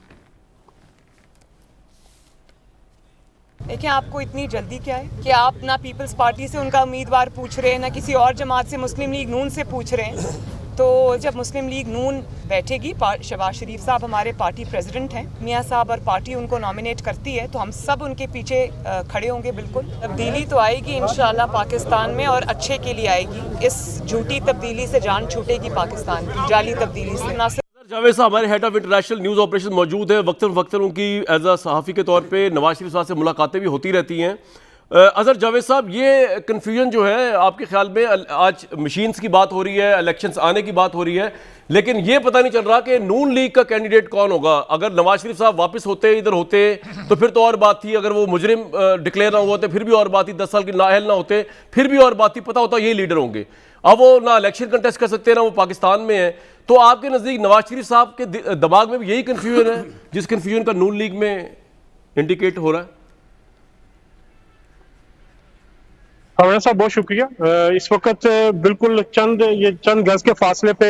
देखिए, आपको इतनी जल्दी क्या है कि आप ना पीपल्स पार्टी से उनका उम्मीदवार पूछ रहे हैं, ना किसी और जमात से, मुस्लिम लीग नून से पूछ रहे हैं। तो जब मुस्लिम लीग नून बैठेगी, शहबाज शरीफ साहब हमारे पार्टी प्रेसिडेंट हैं, मियां साहब, और पार्टी उनको नॉमिनेट करती है, तो हम सब उनके पीछे खड़े होंगे। बिल्कुल तब्दीली तो आएगी इंशाल्लाह पाकिस्तान में, और अच्छे के लिए आएगी। इस झूठी तब्दीली से जान छूटेगी पाकिस्तान की, जाली तबदीली से। ना जावेद साहब हमारे head of international news operation मौजूद है। वक्तन उनकी एज अ सहाफ़ी के तौर पे नवाज शरीफ साहब से मुलाकातें भी होती रहती हैं। अजहर जावेद साहब, ये कन्फ्यूजन जो है आपके ख्याल में, आज मशीन्स की बात हो रही है, इलेक्शंस आने की बात हो रही है, लेकिन ये पता नहीं चल रहा कि नून लीग का कैंडिडेट कौन होगा। अगर नवाज शरीफ साहब वापस होते, इधर होते, तो फिर तो और बात थी। अगर वो मुजरिम डिक्लेयर ना हुआ तो फिर भी और बात थी। 10 साल की नाअहल ना होते फिर भी और बात थी। पता होता यही लीडर होंगे। अब वो ना इलेक्शन कंटेस्ट कर सकते, ना वो पाकिस्तान में है। तो आपके नज़दीक नवाज शरीफ साहब के दिमाग में भी यही कन्फ्यूजन है जिस कन्फ्यूजन का नून लीग में इंडिकेट हो रहा है? हमारा साहब बहुत शुक्रिया। इस वक्त बिल्कुल चंद गज के फासले पे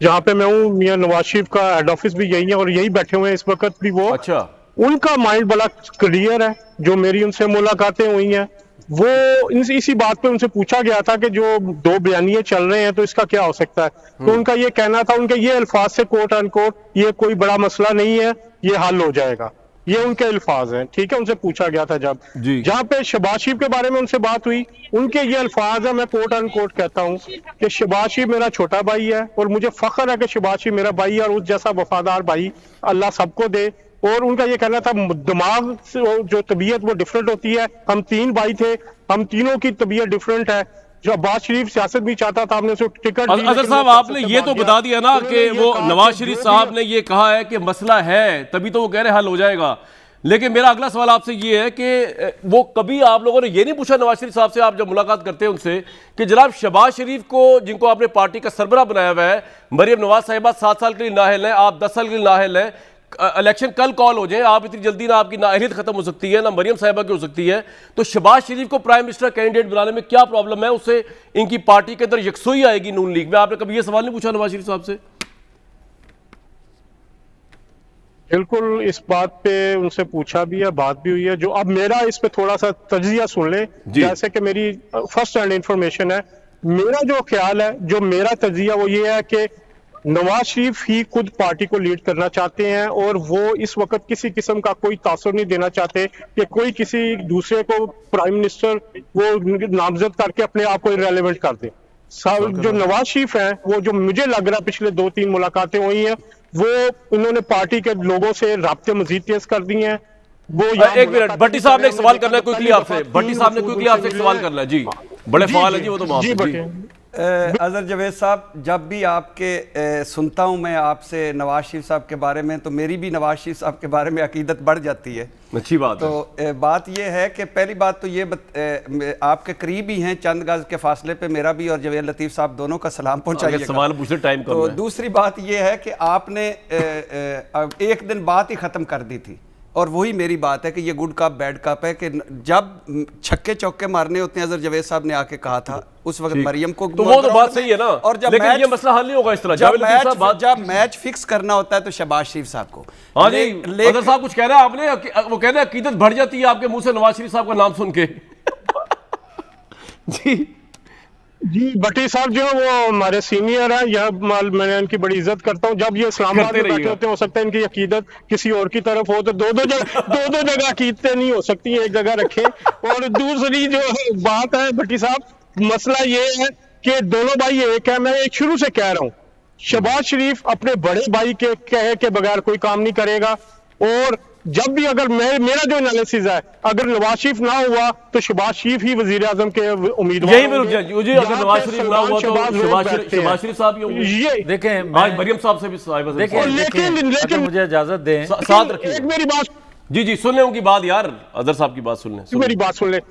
जहाँ पे मैं हूँ, मियां नवाज शरीफ का हेड ऑफिस भी यही है और यही बैठे हुए हैं इस वक्त भी वो। अच्छा, उनका माइंड बड़ा क्लियर है। जो मेरी उनसे मुलाकातें हुई हैं, वो इसी बात पे उनसे पूछा गया था कि जो 2 बयानिए चल रहे हैं तो इसका क्या हो सकता है। तो उनका ये कहना था, उनके ये अल्फाज से कोट अनकोट, ये कोई बड़ा मसला नहीं है, ये हल हो जाएगा। ये उनके अल्फाज हैं, ठीक है। उनसे पूछा गया था जब जहाँ पे शहबाज शरीफ के बारे में उनसे बात हुई, उनके ये अल्फाज है, मैं कोट अनकोट कहता हूँ कि शहबाज शरीफ मेरा छोटा भाई है और मुझे फख्र है कि शहबाज शरीफ मेरा भाई है और उस जैसा वफादार भाई अल्लाह सबको दे। और उनका ये कहना था, दिमाग जो तबीयत वो डिफरेंट होती है। हम 3 भाई थे, हम तीनों की तबीयत डिफरेंट है। जो अब्बास शरीफ सियासत भी चाहता था, हमने उसे टिकट दी। अजहर साहब, आपने ये तो बता दिया ना कि वो नवाज शरीफ साहब ने ये कहा है कि मसला है, तभी तो वो कह रहे हल हो जाएगा। लेकिन मेरा अगला सवाल आपसे ये है कि वो कभी आप लोगों ने ये नहीं पूछा नवाज शरीफ साहब से, आप जब मुलाकात करते हैं उनसे, कि जनाब शहबाज शरीफ को, जिनको आपने पार्टी का सरबराह बनाया हुआ है, मरियम नवाज साहिबा 7 साल के लिए नाअहल हैं, आप 10 साल के लिए नाअहल हैं, इलेक्शन कल कॉल हो जाए, आप इतनी जल्दी ना आपकी नाअहलियत खत्म हो सकती है, ना मरियम साहिबा की हो सकती है, तो शहबाज शरीफ को प्राइम मिनिस्टर कैंडिडेट बनाने में क्या प्रॉब्लम है? उससे इनकी पार्टी के अंदर यकसुई आएगी नून लीग में। आपने कभी ये सवाल नहीं पूछा नवाज शरीफ साहब से? बिल्कुल इस बात पे उनसे पूछा भी है, बात भी हुई है। जो अब मेरा इस पे थोड़ा सा तजिया सुन ले, जैसे कि मेरी फर्स्ट हैंड इंफॉर्मेशन है, मेरा जो ख्याल है, जो मेरा तजिया वो ये है कि नवाज शरीफ ही खुद पार्टी को लीड करना चाहते हैं और वो इस वक्त किसी किस्म का कोई तासुर नहीं देना चाहते कि कोई किसी दूसरे को प्राइम मिनिस्टर वो नामजद करके अपने आप को इरेलेवेंट कर दे। जो नवाज शरीफ हैं, वो जो मुझे लग रहा है पिछले 2-3 मुलाकातें हुई हैं, वो इन्होंने पार्टी के लोगों से राब्ते मजीद तेज कर दिए हैं। वो एक मिनट, भट्टी साहब ने एक सवाल करना है क्विकली आपसे। भट्टी साहब ने क्विकली आपसे एक सवाल करना है जी, बड़े फाल है जी वो तो माफ अजहर जावेद साहब, जब भी आपके सुनता हूं मैं आपसे नवाज शरीफ साहब के बारे में, तो मेरी भी नवाज शरीफ साहब के बारे में अकीदत बढ़ जाती है। अच्छी बात तो बात यह है कि पहली बात तो ये आपके करीब ही हैं, चंद गज के फासले पे मेरा भी और जवेद लतीफ़ साहब दोनों का सलाम पहुंचाइएगा। सवाल पूछने टाइम कम तो है। दूसरी बात यह है कि आपने एक दिन बात ही ख़त्म कर दी थी, और वही मेरी बात है कि ये गुड कप बैड कप है कि जब छक्के चौके मारने होते हैं, अजहर जावेद साहब ने आके कहा था उस वक्त मरियम को, तो वो तो बात सही है ना, और जब लेकिन ये मसला हल नहीं होगा इस तरह। जब मैच फिक्स करना होता है तो शहबाज शरीफ साहब को। हाँ जी, अजहर साहब कुछ कह रहे हैं आपने, वो कह रहे हैं अकीदत बढ़ जाती है आपके मुंह से नवाज शरीफ साहब का नाम सुन के। जी भट्टी साहब जो वो हमारे सीनियर हैं, यह मैंने इनकी बड़ी इज्जत करता हूँ। जब ये इस्लामाबाद में बैठे होते हैं, हो सकता है इनकी अकीदत किसी और की तरफ हो, तो दो दो जगह अकीदतें नहीं हो सकती, एक जगह रखें। और दूसरी जो बात है भट्टी साहब, मसला ये है कि दोनों भाई एक है। मैं एक शुरू से कह रहा हूँ, शहबाज शरीफ अपने बड़े भाई के कहे के बगैर कोई काम नहीं करेगा। और जब भी अगर मेरा जो एनालिसिस है, अगर नवाज शरीफ ना हुआ तो शहबाज शरीफ ही वजीर आजम के उम्मीदवार यही मुझे अगर नवाज शरीफ ना हुआ तो शहबाज शरीफ साहब ही होंगे। ये देखें, आज मरियम साहब से भी लेकिन मुझे इजाजत दें, साथ रखिए। एक मेरी बात जी सुन ले उनकी बात यार, अजहर साहब की बात सुन ले, मेरी बात सुन ले,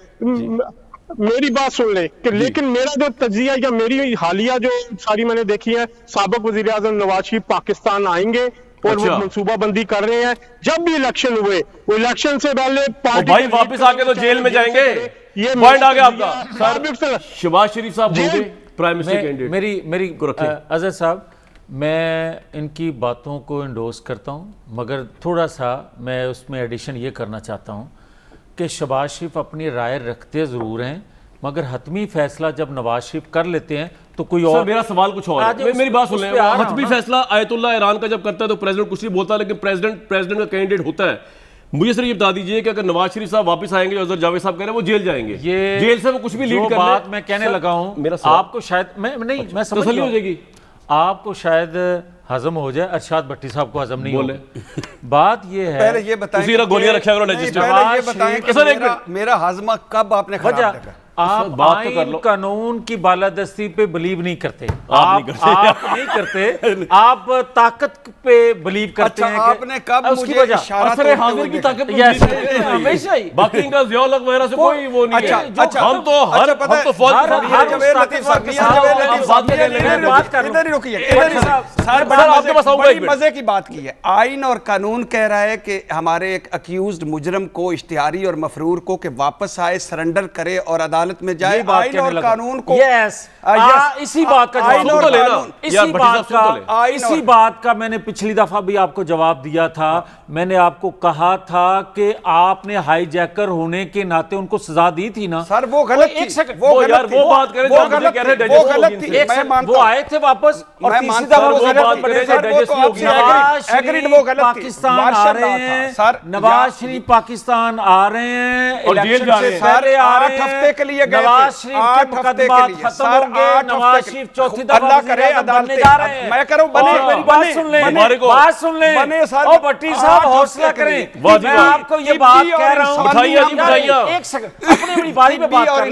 मेरी बात सुन ले कि लेकिन मेरा जो तजिया या मेरी हालिया जो सारी मैंने देखी है, साबिक वजीर आजम नवाज शरीफ पाकिस्तान आएंगे और वो मनसूबाबंदी कर रहे हैं। जब भी इलेक्शन हुए, वो इलेक्शन से पहले पार्टी भाई वापस आके तो जेल में जाएंगे। ये पॉइंट आ गया आपका सर। शहबाज शरीफ साहब होंगे प्राइम मिनिस्टर कैंडिडेट। मेरी अजहर साहब, मैं इनकी बातों को इंडोर्स करता हूं, मगर थोड़ा सा मैं उसमें एडिशन ये करना चाहता हूं कि शहबाज शरीफ अपनी राय रखते ज़रूर हैं, मगर हतमी फैसला जब नवाज शरीफ कर लेते हैं तो कोई और। मेरा सवाल कुछ और है, मेरी बात सुन लें। हतमी फैसला आयतुल्लाह ईरान का जब करता है तो प्रेसिडेंट कुछ नहीं बोलता, लेकिन प्रेसिडेंट का कैंडिडेट होता है। मुझे सिर्फ ये बता दीजिए कि अगर नवाज शरीफ साहब वापस आएंगे, अजहर जावेद साहब कह रहे हैं वो जेल जाएंगे, ये जेल से वो कुछ भी लीड कर ले। बात मैं कहने लगा हूं, आपको शायद मैं समझ तसल्ली हो जाएगी, आपको शायद हजम हो जाए, अरशाद भट्टी साहब को हजम नहीं बोले। बात ये है, पहले ये बताएं, गोलियां रखा करो मेरा हाजमा कब आपने खराब देखा? आप आईन कानून की बालादस्ती पे बिलीव नहीं करते, आप नहीं करते, आप ताकत पे बिलीव करते हैं। आपने कब मुझे इशारा हाजिर की ताकत हमेशा ही, बाकी इनका ज़ियाउल वगैरह से कोई वो नहीं है। हम तो मजे की बात की है। आइन और कानून कह रहा है कि हमारे एक अक्यूज्ड मुजरम को, इश्तिहारी और मफरूर को, कि वापस आए, सरेंडर करे और अदालत में जाए। आइन और कानून को इसी बात का इसी बात का मैंने पिछली दफा भी आपको जवाब दिया था। मैंने आपको कहा था कि आपने हाईजैकर होने के नाते उनको सजा दी थी ना सर। वो गलत थी, एक सेकंड, वो गलत थी, वो बात करें, वो गलत थी। मैं मानता वो आए थे वापस और तीसरी दफा वो पाकिस्तान आ रहे हैं, नवाज शरीफ पाकिस्तान आ रहे हैं, और जेल जा रहे हैं। 8 हफ्ते के लिए गए, नवाज शरीफ के मुकदमात खत्म होंगे, नवाज शरीफ चौथी दफा अल्लाह करे अदालत जा रहे हैं। मैं करूं बने, मेरी बात सुन लें, बात सुन लें। और भट्टी साहब हौसला करें, मैं आपको ये बात कह रहा हूं। एक सेकंड, अपनी अपनी बारी पे बात कर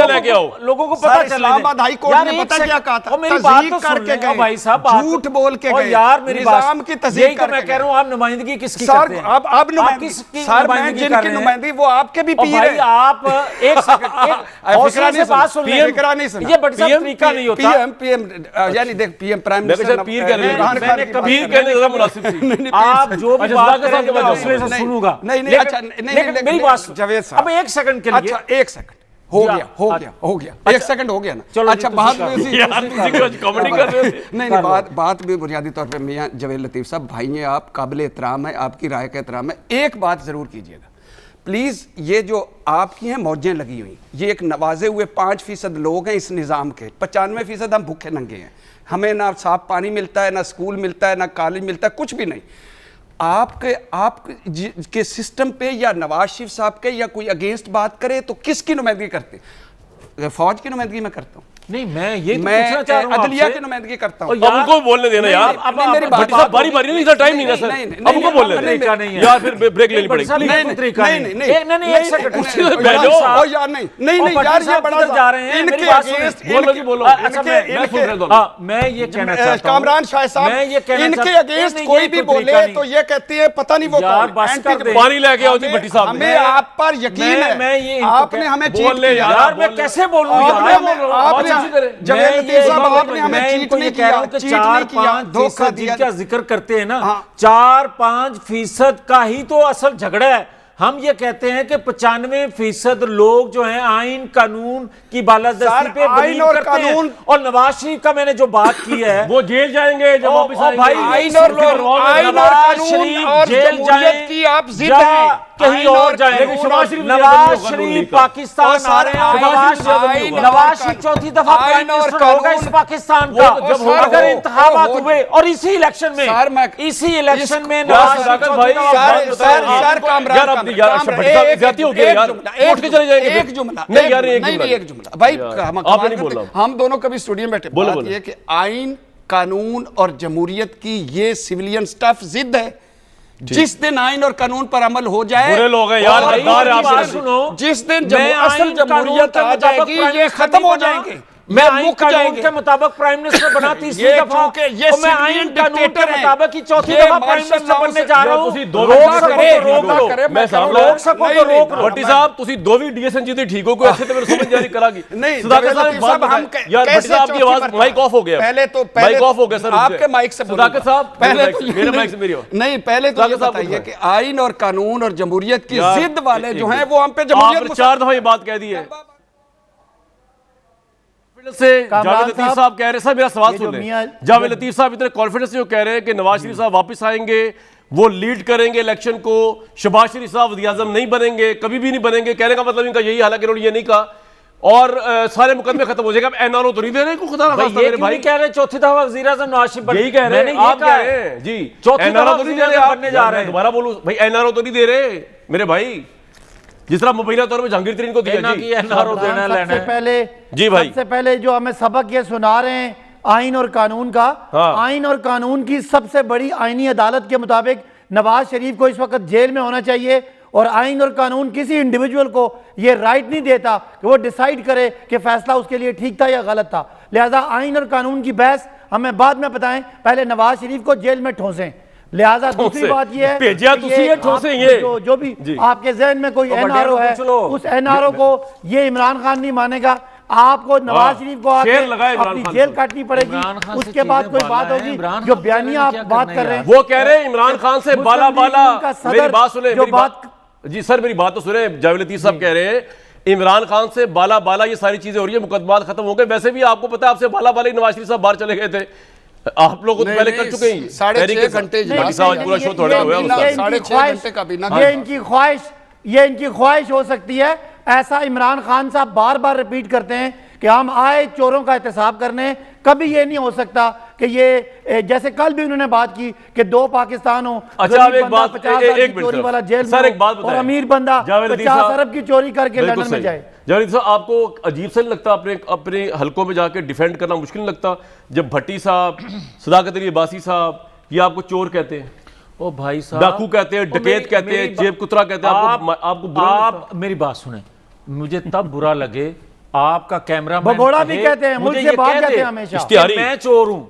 लेके आओ, लोगों को पता चले। इस्लामाबाद हाई कोर्ट ने पता क्या कहा था? मेरी बात तो करके गए भाई साहब, झूठ बोल के गए यार। मेरी निजाम की तस्दीक करके मैं कह रहा हूं, आप नुमाइंदगी किसकी करते हैं? अब नुमाइंदगी सर, मैं जिनकी नुमाइंदगी वो आपके भी पीर हैं। आप एक सेकंड से बात सुन लें, ये बड़ा तरीका नहीं होता। पीएम यानी देख, पीएम प्राइम मिनिस्टर पीर कह रहे हैं, मैंने कभी कहने ज़्यादा मुनासिब थी। आप जो भी बात करें मैं हौसले से सुनूंगा। नहीं, अच्छा नहीं, मेरी बात जवेद साहब, अब एक सेकंड के लिए, अच्छा एक सेकंड, हो गया 1 सेकंड हो गया ना। चलो अच्छा, बात में कॉमेडी कर रहे थे। नहीं, बात भी बुनियादी तौर पे मियां जावेद लतीफ़ साहब भाई हैं आप, काबिल एहतराम है, आपकी राय का एहतराम है। एक बात ज़रूर कीजिएगा प्लीज़, ये जो आपकी हैं मौजें लगी हुई, ये एक नवाजे हुए 5% लोग हैं इस निज़ाम के, 95% हम भूखे नंगे हैं, हमें ना साफ पानी मिलता है, ना स्कूल मिलता है, ना कॉलेज मिलता है, कुछ भी नहीं। आपके सिस्टम पे या नवाज शरीफ साहब के या कोई अगेंस्ट बात करे तो किसकी नुमाइंदगी करते? फौज की नुमाइंदगी मैं करता हूँ, नहीं मैं ये पूछना चाह रहा हूं अदलिया आपसे। की नुमाइंदगी करता हूं। अब उनको बोलने देना यार, अब मेरी बात बारी बारी नहीं, इधर टाइम नहीं है सर, अब उनको बोलने तरीका देना नहीं है यार, फिर ब्रेक लेनी पड़ेगी। नहीं एक सेकंड यार नहीं यार, ये बड़ा जा रहे हैं, इनके मेरी बात सुनिए। अगेंस्ट बोलो जी, बोलो। अच्छा मैं सुन रहा हूं। हाँ, मैं ये कहना चाहता हूं, कामरान शाह साहब, मैं ये कहना इनके चाहता हूं, अगेंस्ट नहीं, कोई ये भी कोई तरीका बोले नहीं। तो ये कहते हैं पता नहीं वो यार, कौन बस कर दे। पानी लेके आओ जी भट्टी साहब। हमें आप पर यकीन है, मैं ये आपने हमें चीट बोल ले किया। यार, मैं कैसे बोलूं आपने यार? जावेद लतीफ़ साहब, आपने हमें मैं चीट इनको नहीं ये कह रहा हूं किया, कि चीट नहीं किया, 4-5 धोखा फीसद दिया। जिनका जिक्र करते हैं ना, हाँ। 4-5% का ही तो असल झगड़ा है। हम ये कहते हैं कि 95% लोग जो हैं आइन कानून की बालादस्ती पे आइन बिलीव और करते कानून, हैं। और नवाज शरीफ का मैंने जो बात की है वो जेल जाएंगे जब वापस आएंगे। भाई आइन और कानून और जमहूरियत की आप जिद हैं, कहीं आइन और और जाए। लेकिन शहबाज शरीफ नवाज ने शरीफ कहा। पाकिस्तान और आ रहे हैं, आइन नवाज शरीफ चौथी दफा आइन प्राइम और मिनिस्टर होगा इस कानून, पाकिस्तान वो का। जब होगा, अगर हो, इंतखाबात हो, हुए और इसी इलेक्शन में, सर, मैं- इसी इलेक्शन में यार, नवाज शरीफ सदाकत चौथी भाई, दफा यार, प्राइम मिनिस्टर यार, होंगे। यार, कामरान, अब यार, भट्टी साहब, ज्यादती हो गई यार, उठ के चले जाएंगे। एक जुमला, नहीं यार, एक एक जुमला भाई, आपने नहीं बोला। हम दोनों कभी स्टूडियो में बैठे, बोलो, बात बोलो। ये कि आइन कानून और जमहूरियत की ये सिविलियन स्टफ जिद है। जिस दिन आइन और कानून पर अमल हो जाए, बुरे लोग हैं यार, और गद्दार है मेरी आप बात से। सुनो, जिस दिन मैं असल आइन कानून जमहूरियत के आ मुताबिक जाएगी, प्राइम ये मिनिस्टर खत्म नहीं हो बना। जाएंगे, मैं ये आइन मुक कानून जाएंगे। के मुताबिक प्राइम मिनिस्टर बना तीसरी ये दफा, चूंकि ये और मैं आइन सिविलियन कानून के डिक्टेटर हैं। मुताबिक ही चौथी ये दफा प्राइम मार्शल मिनिस्टर लॉ बनने से- जा रहा यार, हूं। तुसी दो रोक मिनट सको करे, तो रोक लो। करे, मैं साहब रोक सको तो रोक लो। भट्टी साहब तुसी दो भी डीएसएन जीते ठीक हो, कोई अच्छे तरीके से समझ जारी करागी। नहीं, सदाकत जावेद साहब, लतीफ़ बात साहब, हम बताएं। यार भट्टी कैसे साहब की चौथी आवाज मरतबा? माइक ऑफ हो गया, पहले माइक ऑफ हो गया सर, आपके माइक से सदाकत साहब, पहले मेरे माइक से मेरी हो। नहीं, पहले तो ये सदाकत साहब बताइए कुछ कि आइन और कानून और जमहूरियत की यार, जिद वाले जो एक- हैं वो हम पे जमहूरियत आपने 4 दफा ये बात कह दी है से। कामरान जावेद लतीफ साहब कह रहे हैं, सर मेरा सवाल ये सुन जो लें। मियां- जावेद लतीफ साहब इतने कॉन्फिडेंस से जो कह रहे हैं कि नवाज शरीफ साहब वापस आएंगे, वो लीड करेंगे इलेक्शन को, शहबाज शरीफ साहब वज़ीर-ए-आज़म नहीं बनेंगे, कभी भी नहीं बनेंगे, कहने का मतलब इनका यही, हालांकि उन्होंने ये नहीं कहा, और सारे मुकदमे खत्म हो जाएगा। अब एनआरओ तो नहीं दे रहे, खुदा ना खास्ता मेरे भाई, कह रहे चौथी दफा वज़ीर-ए-आज़म नवाज शरीफ यही कह रहे हैं, आप कह रहे हैं जी, चौथी एनआरओ दफा तो नहीं दे रहे, वज़ीर-ए-आज़म आप बनने जा रहे हैं। दोबारा बोलूं भाई, एनआरओ तो नहीं दे रहे मेरे भाई, जिस तरह मुबैना तौर पर जहांगीर तरीन को दिया जी। एनआरओ देना लेना सबसे है। पहले जी भाई। सबसे पहले जो हमें सबक ये सुना रहे हैं आइन और कानून का, हाँ। आइन और कानून की सबसे बड़ी आइनी अदालत के मुताबिक नवाज शरीफ को इस वक्त जेल में होना चाहिए, और आइन और कानून किसी इंडिविजुअल को ये राइट नहीं देता कि वो डिसाइड करे कि फैसला उसके लिए ठीक था या गलत था। लिहाजा आइन और कानून की बहस हमें बाद में बताएं, पहले नवाज शरीफ को जेल में ठोंसें। लिहाजा दूसरी बात यह है भेजिया कि तुसी ये ठोसे आप ये। जो भी जी। आपके जहन में कोई तो एनआरओ है, पूछ लो। उस एनआरओ को ये इमरान खान नहीं मानेगा, आपको नवाज शरीफ को आके शेर लगाए इमरान अपनी खान जेल पर। काटनी पड़ेगी। इमरान खान से उसके बाद चीजें कोई बात बाला हैं, होगी इमरान जो खान बयानिया से आप क्या बात करना कर रहे हैं। वो कह रहे हैं इमरान खान से बाला बाला, मेरी बात सुने, मेरी बात जी सर, मेरी बात तो सुने। जावेद लतीफ साहब कह रहे हैं इमरान खान से बाला बाला ये सारी चीजें हो रही है, मुकदमात खत्म हो गए। वैसे भी आपको पता है, आपसे बाला बाला ही नवाज शरीफ साहब बाहर चले गए थे, आप लोग तो पहले कर चुके हैं। 6.5 घंटे भट्टी साहब पूरा शो थोड़ा हुआ उसका। साढ़े 6 घंटे का भी ना, ये इनकी ख्वाहिश हो सकती है। ऐसा इमरान खान साहब बार बार रिपीट करते हैं कि हम आए चोरों का एहतसाब करने। कभी ये नहीं हो सकता कि ये, जैसे कल भी उन्होंने बात की कि 2 पाकिस्तान हो, अच्छा, गरीब एक बंदा बात, 50 एक अरब की मिनट चोरी सर। वाला जेल सर, में एक बात हो, और बताएं। अमीर बंदा जावेद लतीफ 50 साहब, अरब की चोरी करके बिल्कुल लंदन में सही। जाए। जावेद साहब, आपको अजीब से नहीं लगता, अपने हलकों में जाके डिफेंड करना मुश्किल नहीं लगता जब भट्टी साहब, सदाकत अली अब्बासी साहब ये आपको चोर कहते हैं, ओ भाई साहब, डाकू कहते हैं, डकैत कहते हैं, जेब कुतरा कहते हैं, आपको बुरा नहीं आप मेरी बात सुने, मुझे तब बुरा लगे आपका कैमरा भगोड़ा भी कहते हैं, मुझसे बात कहते हैं हमेशा। इश्तिहारी। मैं चोर हूं,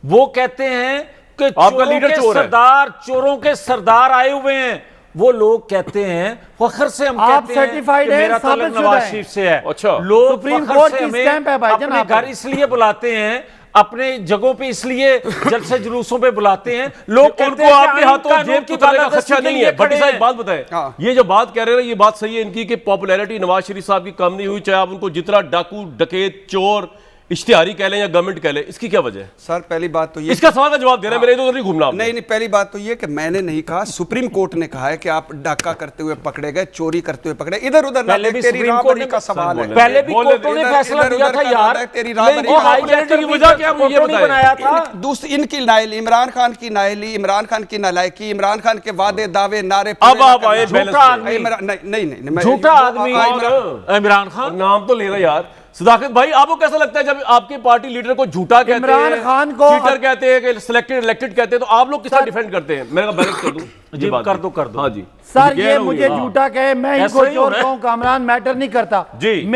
वो कहते हैं कि आपका चोरों लीडर के चोर है। सरदार, चोरों के सरदार आए हुए हैं। वो लोग कहते हैं, फखर से हम आप कहते हैं certified कि हैं, मेरा ताल्लुक साबित शुदा नवाज है। शरीफ से है। अच्छा। लोग सुप्रीम फखर कोर्ट से की हमें स्टैंप है भाईजान अपने आप घर पे। इसलिए बुलाते हैं, अपने जगहों पे इसलिए जलसे जुलूसों पे बुलाते हैं, लोग कहते उनको हैं कि आपके आइन हाथों कानून जेब की की तरह का बालादस्ती खर्चा के नहीं लिए है। भट्टी खड़े साहब हैं। बात बताएं, हाँ। ये जो बात कह रहे हैं ये बात सही है इनकी कि पॉपुलैरिटी नवाज शरीफ साहब की कम नहीं हुई, चाहे आप उनको जितना डाकू डकैत चोर इश्तिहारी कह लें या गवर्नमेंट कह लें, इसकी क्या वजह है? सर पहली बात तो ये इसका सवाल का जवाब देना है, मेरे इधर उधर नहीं घूमना आपने। नहीं नहीं, पहली बात तो ये कि मैंने नहीं कहा, सुप्रीम कोर्ट ने कहा है कि आप डाका करते हुए पकड़े गए, चोरी करते हुए पकड़े, इधर उधर ना पहले देख, भी तेरी सुप्रीम राह कोर्ट बरी ने का सवाल है। पहले भी बोले- कोर्टों ने इधर- फैसला इधर दिया उधर था का यार, बात है, तेरी राह नहीं, बरी वो का हाईजैकर की भी वजह क्या मुझे कोर्टों ने बताएं। बनाया था। दूसरी इनकी नाइली, इमरान खान की नाइली, इमरान खान की नालायकी, इमरान खान के वादे दावे नारे अब पूरे आप ना आए करना। बैलेंस झूठा पे। आदमी, नहीं नहीं नहीं, मैं- झूठा वो- आदमी इमरान खान। नाम तो लेना यार। सदाकत भाई आपको कैसा लगता है जब आपके पार्टी लीडर को झूठा कहते हैं, इमरान खान को चीटर कहते हैं कि सिलेक्टेड इलेक्टेड कहते हैं, तो आप लोग किस तरह डिफेंड करते हैं? मैंने कहा बैलेंस कर दूं। जी, बात कर जी। दो, कर दो। हाँ जी सर कह ये रहा हूं मुझे झूठा कहे, मैं ऐसा इनको ही चोर होना है। कहूं, कामरान मैटर नहीं करता। जी।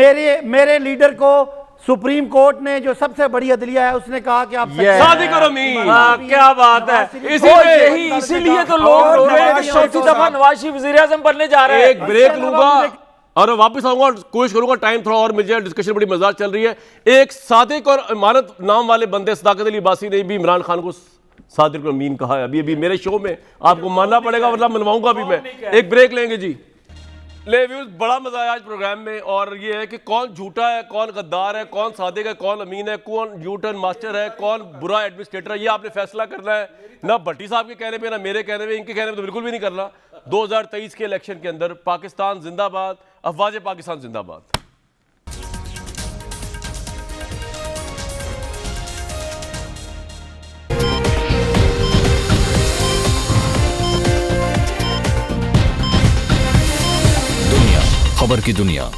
मेरे लीडर को सुप्रीम कोर्ट ने जो सबसे बड़ी अदलिया है उसने कहा कि आप ये- शादी करो अमीन। हाँ, क्या बात है, इसीलिए तो लोग और रोक रहे हैं नवाज कि शरीफ चौथी दफा नवाज शरीफ वजीर आजम बनने जा रहे हैं। एक ब्रेक इसके लूंगा अलावा मुझे- और वापस आऊंगा, कोशिश करूंगा टाइम थोड़ा और मिल जाए, डिस्कशन बड़ी मजेदार चल रही है। एक सादिक और इमारत नाम वाले बंदे सदाकत अली अब्बासी ने भी इमरान खान को सादिक और अमीन कहा है। अभी अभी मेरे शो में आपको मानना पड़ेगा, वरना मनवाऊंगा भी मैं। एक ब्रेक लेंगे जी। ले व्यूज, बड़ा मजा आया आज प्रोग्राम में, और ये है कि कौन झूठा है, कौन गद्दार है, कौन सादिक है, कौन अमीन है, कौन यूटर्न मास्टर है, कौन बुरा एडमिनिस्ट्रेटर है, ये आपने फैसला करना है। ना भट्टी साहब के कहने पे, ना मेरे कहने पे, इनके कहने पे तो बिल्कुल भी नहीं करना। 2023 के इलेक्शन के अंदर पाकिस्तान जिंदाबाद, अफवाज पाकिस्तान जिंदाबाद। दुनिया खबर की दुनिया।